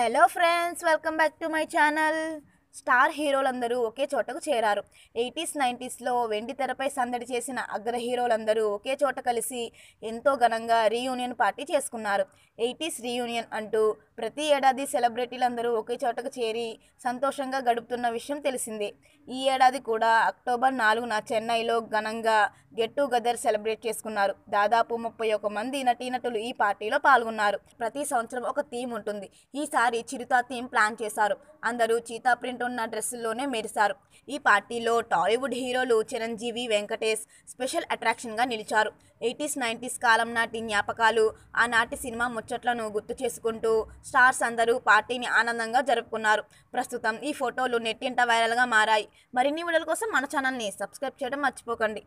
Hello friends, welcome back to my channel. Star హీరోలందరూ ఒకే చోటకు చేరారు. 80s 90స్లో వెండి తెరపై సందడి చేసిన అగ్ర హీరోలందరూ ఒకే చోట కలిసి ఎంతో ఘనంగా రీయూనియన్ పార్టీ చేసుకున్నారు. 80s రీయూనియన్ అంటూ ప్రతి ఏడాది సెలబ్రిటీలందరూ ఒకే చోటకు చేరి సంతోషంగా గడుపుతున్న విషయం తెలిసిందే. ఈ ఏడాది కూడా అక్టోబర్ 4న చెన్నైలో ఘనంగా గెట్ టుగెదర్ సెలబ్రేట్ చేసుకున్నారు. దాదాపు 31 మంది నటీనటులు ఈ పార్టీలో పాల్గొన్నారు. ప్రతి సంవత్సరం ఒక థీమ్ ఉంటుంది. ఈసారి చిరుత థీమ్ ప్లాన్ చేశారు. అందరూ చీతా ప్రింట్ ఉన్న డ్రెస్సుల్లోనే మెరిశారు. ఈ పార్టీలో టాలీవుడ్ హీరోలు చిరంజీవి, వెంకటేష్ స్పెషల్ అట్రాక్షన్గా నిలిచారు. 80s 90s కాలం నాటి జ్ఞాపకాలు, ఆనాటి సినిమా ముచ్చట్లను గుర్తు చేసుకుంటూ స్టార్స్ అందరూ పార్టీని ఆనందంగా జరుపుకున్నారు. ప్రస్తుతం ఈ ఫోటోలు నెట్టింట వైరల్గా మారాయి. మరిన్ని వీడియోల కోసం మన ఛానల్ని సబ్స్క్రైబ్ చేయడం మర్చిపోకండి.